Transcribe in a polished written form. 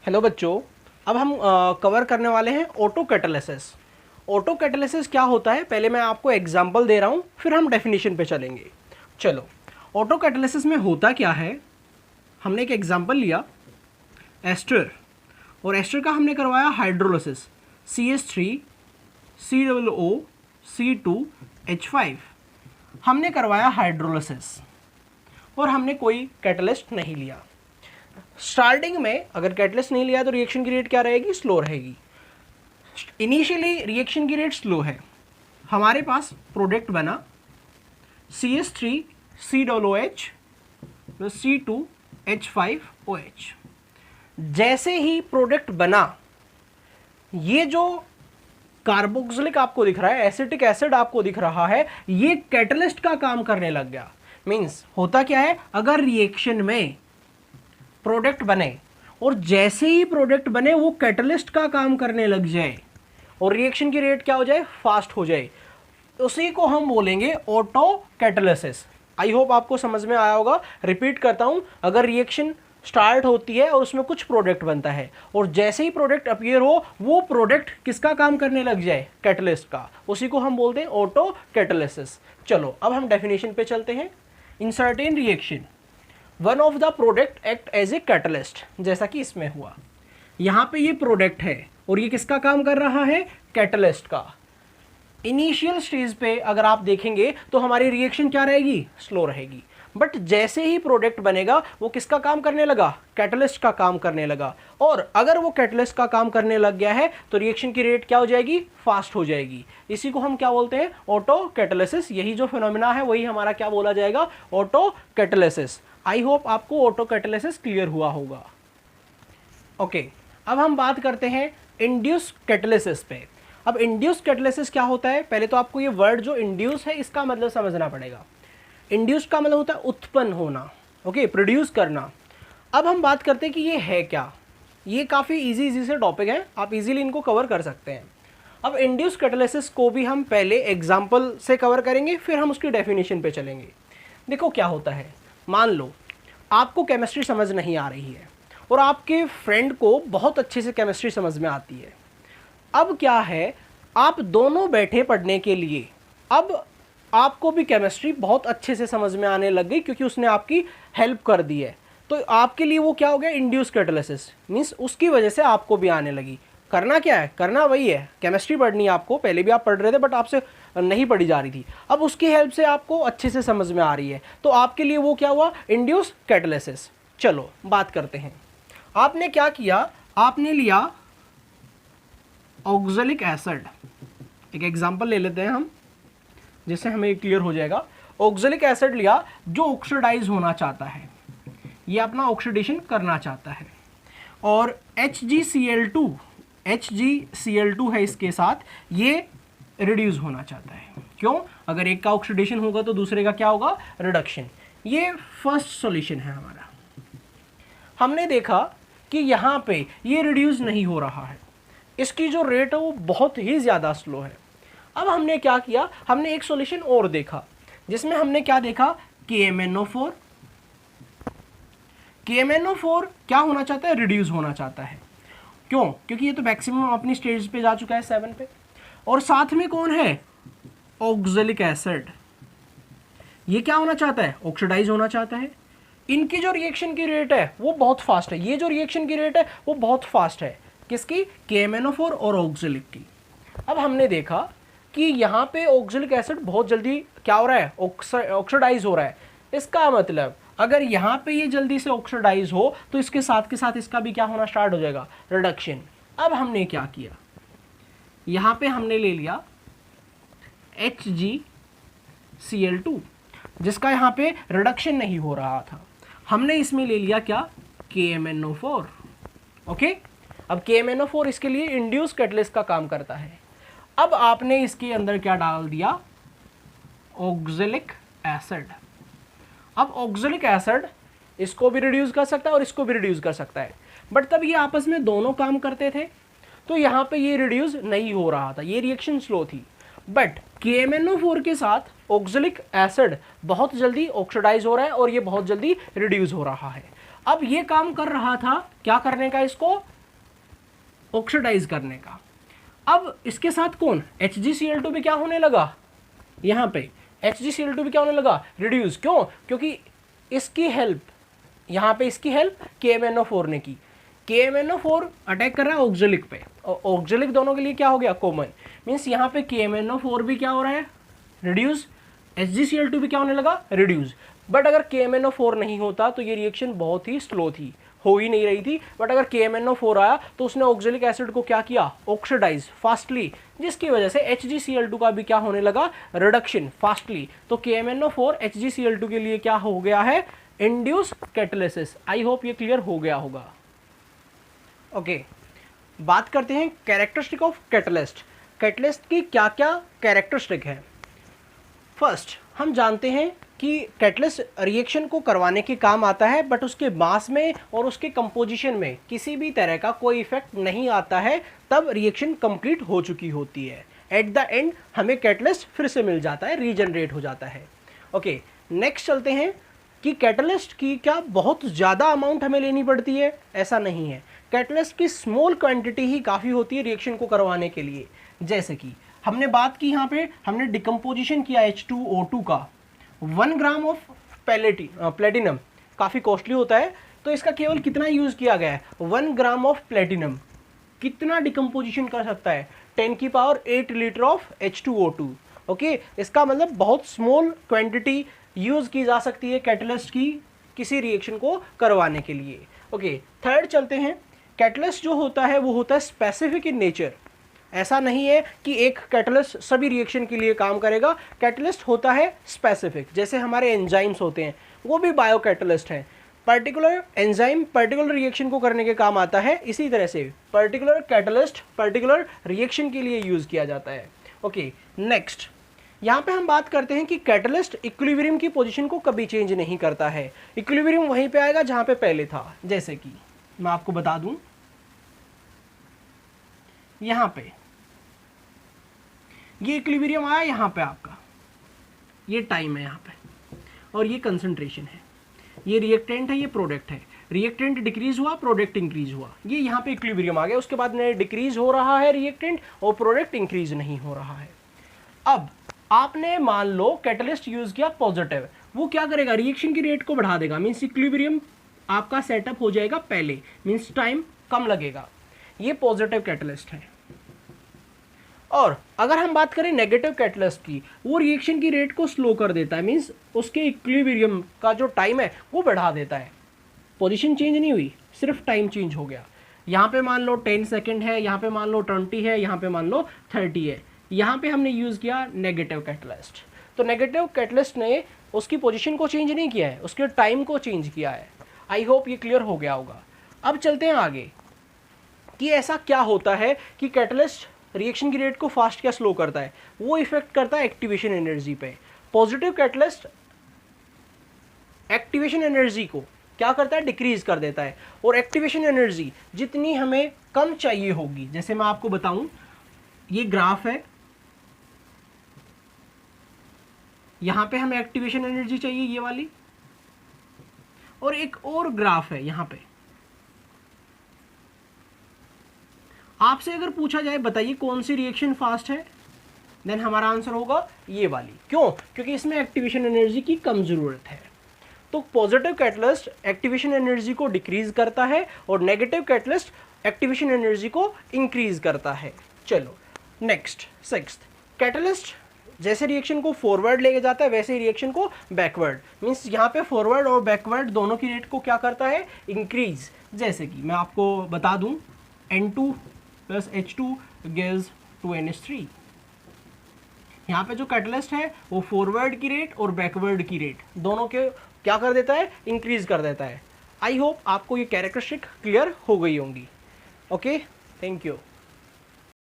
Hello बच्चों, अब हम कवर करने वाले हैं ऑटो कैटालिसिस। ऑटो कैटालिसिस क्या होता है, पहले मैं आपको एग्जांपल दे रहा हूँ, फिर हम डेफिनेशन पे चलेंगे। चलो, ऑटो कैटालिसिस में होता क्या है, हमने एक एग्जांपल लिया एस्टर, और एस्टर का हमने करवाया हाइड्रोलिसिस CH3 COO C2H5। हमने करवाया हाइड्रोलिसिस और हमने कोई कैटलिस्ट नहीं लिया। स्टार्टिंग में अगर कैटलिस्ट नहीं लिया तो रिएक्शन की रेट क्या रहेगी, स्लो रहेगी। इनिशियली रिएक्शन की रेट स्लो है, हमारे पास प्रोडक्ट बना CH3 COOH प्लस C2H5OH। जैसे ही प्रोडक्ट बना, ये जो कार्बोक्सिलिक आपको दिख रहा है, एसिटिक एसिड आपको दिख रहा है, ये कैटलिस्ट का काम करने लग गया। मींस होता क्या है, अगर रिएक्शन में प्रोडक्ट बने और जैसे ही प्रोडक्ट बने वो कैटलिस्ट का काम करने लग जाए और रिएक्शन की रेट क्या हो जाए, फास्ट हो जाए, उसी को हम बोलेंगे ऑटो कैटालिसिस। आई होप आपको समझ में आया होगा। रिपीट करता हूं, अगर रिएक्शन स्टार्ट होती है और उसमें कुछ प्रोडक्ट बनता है और जैसे ही प्रोडक्ट अपीयर हो, वो प्रोडक्ट किसका काम करने लग जाए, कैटलिस्ट का, उसी को हम बोलते हैं ऑटो कैटालिसिस। चलो अब हम डेफिनेशन पे चलते हैं। In certain reaction one of the product act as a catalyst, जैसा कि इसमें हुआ। यहां पे ये प्रोडक्ट है और ये किसका काम कर रहा है, कैटलिस्ट का। इनिशियल स्टेज पे अगर आप देखेंगे तो हमारी रिएक्शन क्या रहेगी, स्लो रहेगी। बट जैसे ही प्रोडक्ट बनेगा वो किसका काम करने लगा, कैटलिस्ट का काम करने लगा। और अगर वो कैटलिस्ट का काम करने लग गया है तो रिएक्शन की रेट क्या हो जाएगी, फास्ट हो जाएगी। इसी को हम क्या बोलते हैं, ऑटो कैटालिसिस। यही जो फिनोमिना है वही हमारा क्या बोला जाएगा, ऑटो कैटालिसिस। आई होप आपको ऑटो कैटालिसिस क्लियर हुआ होगा। ओके, अब हम बात करते हैं इंड्यूस कैटालिसिस पे। अब इंड्यूस कैटालिसिस क्या होता है, पहले तो आपको ये वर्ड जो इंड्यूस है इसका मतलब समझना पड़ेगा। इंड्यूस का मतलब होता है उत्पन्न होना, ओके, प्रोड्यूस करना। अब हम बात करते हैं कि ये है क्या। ये काफ़ी इजी से टॉपिक है, आप इजीली इनको कवर कर सकते हैं। अब इंड्यूस कैटालिसिस को भी हम पहले एग्जाम्पल से कवर करेंगे, फिर हम उसकी डेफिनेशन पे चलेंगे। देखो क्या होता है, मान लो आपको केमिस्ट्री समझ नहीं आ रही है और आपके फ्रेंड को बहुत अच्छे से केमिस्ट्री समझ में आती है। अब क्या है, आप दोनों बैठे पढ़ने के लिए, अब आपको भी केमिस्ट्री बहुत अच्छे से समझ में आने लग गई क्योंकि उसने आपकी हेल्प कर दी है। तो आपके लिए वो क्या हो गया, इंड्यूस कैटालिसिस। मीन्स उसकी वजह से आपको भी आने लगी। करना क्या है, करना वही है, केमिस्ट्री पढ़नी है आपको। पहले भी आप पढ़ रहे थे बट आपसे नहीं पढ़ी जा रही थी, अब उसकी हेल्प से आपको अच्छे से समझ में आ रही है, तो आपके लिए वो क्या हुआ, इंड्यूस कैटालिसिस। चलो बात करते हैं। आपने क्या किया, आपने लिया ऑक्सैलिक एसिड। एक एग्जांपल ले लेते हैं हम, जिससे हमें क्लियर हो जाएगा। ऑक्सैलिक एसिड लिया जो ऑक्सीडाइज होना चाहता है, ये अपना ऑक्सीडेशन करना चाहता है, और HgCl2 है इसके साथ, ये रिड्यूस होना चाहता है। क्यों, अगर एक का ऑक्सीडेशन होगा तो दूसरे का क्या होगा, रिडक्शन। ये फर्स्ट सॉल्यूशन है हमारा। हमने देखा कि यहाँ पे ये रिड्यूस नहीं हो रहा है, इसकी जो रेट है वो बहुत ही ज़्यादा स्लो है। अब हमने क्या किया, हमने एक सॉल्यूशन और देखा जिसमें हमने क्या देखा, KMnO4। KMnO4 क्या होना चाहता है, रिड्यूस होना चाहता है। क्यों, क्योंकि ये तो मैक्सिमम अपनी स्टेज पे जा चुका है 7 पे। और साथ में कौन है, ऑक्सैलिक एसिड। ये क्या होना चाहता है, ऑक्सीडाइज होना चाहता है। इनकी जो रिएक्शन की रेट है वो बहुत फास्ट है, ये जो रिएक्शन की रेट है वो बहुत फास्ट है, किसकी, KMnO4 और ऑक्सैलिक की। अब हमने देखा कि यहाँ पे ऑक्सैलिक एसिड बहुत जल्दी क्या हो रहा है, ऑक्सीडाइज हो रहा है। इसका मतलब अगर यहाँ पे ये जल्दी से ऑक्सीडाइज हो तो इसके साथ के साथ इसका भी क्या होना स्टार्ट हो जाएगा, रिडक्शन। अब हमने क्या किया, यहाँ पे हमने ले लिया HgCl2 जिसका यहाँ पे रिडक्शन नहीं हो रहा था, हमने इसमें ले लिया क्या, KMnO4। ओके, अब KMnO4 इसके लिए इंड्यूस कैटलिस्ट का काम करता है। अब आपने इसके अंदर क्या डाल दिया, ऑक्सैलिक एसिड। अब ऑक्सैलिक एसिड इसको भी रिड्यूस कर सकता है और इसको भी रिड्यूस कर सकता है, बट तब ये आपस में दोनों काम करते थे तो यहाँ पे ये रिड्यूस नहीं हो रहा था, ये रिएक्शन स्लो थी। बट KMnO4 के साथ ऑक्सैलिक एसिड बहुत जल्दी ऑक्सीडाइज हो रहा है और ये बहुत जल्दी रिड्यूस हो रहा है। अब ये काम कर रहा था क्या करने का, इसको ऑक्सीडाइज करने का। अब इसके साथ कौन, HgCl2 भी क्या होने लगा, यहाँ पे HgCl2 भी क्या होने लगा, रिड्यूस। क्यों, क्योंकि इसकी हेल्प, यहाँ पे इसकी हेल्प KMnO4 ने की। KMnO4 अटैक कर रहा है ऑक्जेलिक पे, और ऑक्जेलिक दोनों के लिए क्या हो गया, कॉमन। मीन्स यहाँ पे KMnO4 भी क्या हो रहा है, रिड्यूस, HgCl2 भी क्या होने लगा, रिड्यूस। बट अगर KMnO4 नहीं होता तो ये रिएक्शन बहुत ही स्लो थी, हो ही नहीं रही थी। बट अगर KMnO4 आया तो उसने ऑक्जेलिक एसिड को क्या किया, ऑक्सीडाइज फास्टली, जिसकी वजह से HgCl2 का भी क्या होने लगा, रिडक्शन फास्टली। तो KMnO4 HgCl2 के लिए क्या हो गया है, इंड्यूस कैटालिसिस। आई होप ये क्लियर हो गया होगा। ओके, बात करते हैं कैरेक्टरिस्टिक ऑफ कैटलिस्ट। कैटलिस्ट की क्या क्या कैरेक्टरिस्टिक है। फर्स्ट, हम जानते हैं कि कैटलिस्ट रिएक्शन को करवाने के काम आता है, बट उसके मास में और उसके कंपोजिशन में किसी भी तरह का कोई इफेक्ट नहीं आता है, तब रिएक्शन कंप्लीट हो चुकी होती है। एट द एंड हमें कैटलिस्ट फिर से मिल जाता है, रीजनरेट हो जाता है। ओके, नेक्स्ट चलते हैं कि कैटलिस्ट की क्या बहुत ज़्यादा अमाउंट हमें लेनी पड़ती है, ऐसा नहीं है। कैटलिस्ट की स्मॉल क्वांटिटी ही काफ़ी होती है रिएक्शन को करवाने के लिए। जैसे कि हमने बात की, यहाँ पे हमने डिकम्पोजिशन किया H2O2 का, 1 ग्राम ऑफ प्लेटिनम काफ़ी कॉस्टली होता है, तो इसका केवल कितना यूज़ किया गया है, 1 ग्राम ऑफ प्लेटिनम कितना डिकम्पोजिशन कर सकता है, 10⁸ लीटर ऑफ H2O2। ओके, इसका मतलब बहुत स्मॉल क्वांटिटी यूज़ की जा सकती है कैटलिस्ट की किसी रिएक्शन को करवाने के लिए। ओके, थर्ड चलते हैं। कैटलिस्ट जो होता है वो होता है स्पेसिफिक इन नेचर। ऐसा नहीं है कि एक कैटलिस्ट सभी रिएक्शन के लिए काम करेगा, कैटलिस्ट होता है स्पेसिफिक। जैसे हमारे एंजाइम्स होते हैं, वो भी बायो कैटलिस्ट हैं। पर्टिकुलर एंजाइम पर्टिकुलर रिएक्शन को करने के काम आता है, इसी तरह से पर्टिकुलर कैटलिस्ट पर्टिकुलर रिएक्शन के लिए यूज़ किया जाता है। ओके, नेक्स्ट यहाँ पे हम बात करते हैं कि कैटलिस्ट इक्विलिब्रियम की पोजीशन को कभी चेंज नहीं करता है। इक्विलिब्रियम वहीं पे आएगा जहाँ पे पहले था। जैसे कि मैं आपको बता दूं, यहाँ पे ये इक्विलिब्रियम आया, यहाँ पे आपका ये टाइम है यहाँ पे, और ये कंसंट्रेशन है, ये रिएक्टेंट है, ये प्रोडक्ट है। रिएक्टेंट डिक्रीज हुआ, प्रोडक्ट इंक्रीज हुआ, ये यहाँ पे इक्विलिब्रियम आ गया। उसके बाद डिक्रीज हो रहा है रिएक्टेंट और प्रोडक्ट इंक्रीज नहीं हो रहा है। अब आपने मान लो कैटलिस्ट यूज किया पॉजिटिव, वो क्या करेगा, रिएक्शन की रेट को बढ़ा देगा। मीन्स इक्विलिब्रियम आपका सेटअप हो जाएगा पहले, मीन्स टाइम कम लगेगा। ये पॉजिटिव कैटलिस्ट है। और अगर हम बात करें नेगेटिव कैटलिस्ट की, वो रिएक्शन की रेट को स्लो कर देता है, मीन्स उसके इक्विलिब्रियम का जो टाइम है वो बढ़ा देता है। पोजीशन चेंज नहीं हुई, सिर्फ टाइम चेंज हो गया। यहाँ पे मान लो 10 सेकेंड है, यहाँ पे मान लो 20 है, यहाँ पे मान लो 30 है। यहाँ पे हमने यूज़ किया नेगेटिव कैटलिस्ट। तो नेगेटिव कैटलिस्ट ने उसकी पोजीशन को चेंज नहीं किया है, उसके टाइम को चेंज किया है। आई होप ये क्लियर हो गया होगा। अब चलते हैं आगे कि ऐसा क्या होता है कि कैटलिस्ट रिएक्शन की रेट को फास्ट क्या स्लो करता है। वो इफेक्ट करता है एक्टिवेशन एनर्जी पे। पॉजिटिव कैटलिस्ट एक्टिवेशन एनर्जी को क्या करता है, डिक्रीज कर देता है। और एक्टिवेशन एनर्जी जितनी हमें कम चाहिए होगी, जैसे मैं आपको बताऊं, ये ग्राफ है, यहां पे हमें एक्टिवेशन एनर्जी चाहिए ये वाली, और एक और ग्राफ है यहां पे। आपसे अगर पूछा जाए बताइए कौन सी रिएक्शन फास्ट है, देन हमारा आंसर होगा ये वाली। क्यों, क्योंकि इसमें एक्टिवेशन एनर्जी की कम जरूरत है। तो पॉजिटिव कैटलिस्ट एक्टिवेशन एनर्जी को डिक्रीज करता है और नेगेटिव कैटलिस्ट एक्टिवेशन एनर्जी को इंक्रीज करता है। चलो नेक्स्ट, सिक्स्थ, कैटलिस्ट जैसे रिएक्शन को फॉरवर्ड लेके जाता है वैसे ही रिएक्शन को बैकवर्ड, मीन्स यहाँ पे फॉरवर्ड और बैकवर्ड दोनों की रेट को क्या करता है, इंक्रीज। जैसे कि मैं आपको बता दूं, N2 + H2 gives 2NH3। यहाँ पे जो कैटलिस्ट है वो फॉरवर्ड की रेट और बैकवर्ड की रेट दोनों के क्या कर देता है, इंक्रीज कर देता है। आई होप आपको ये कैरेक्टरिस्टिक क्लियर हो गई होंगी। Okay, thank you.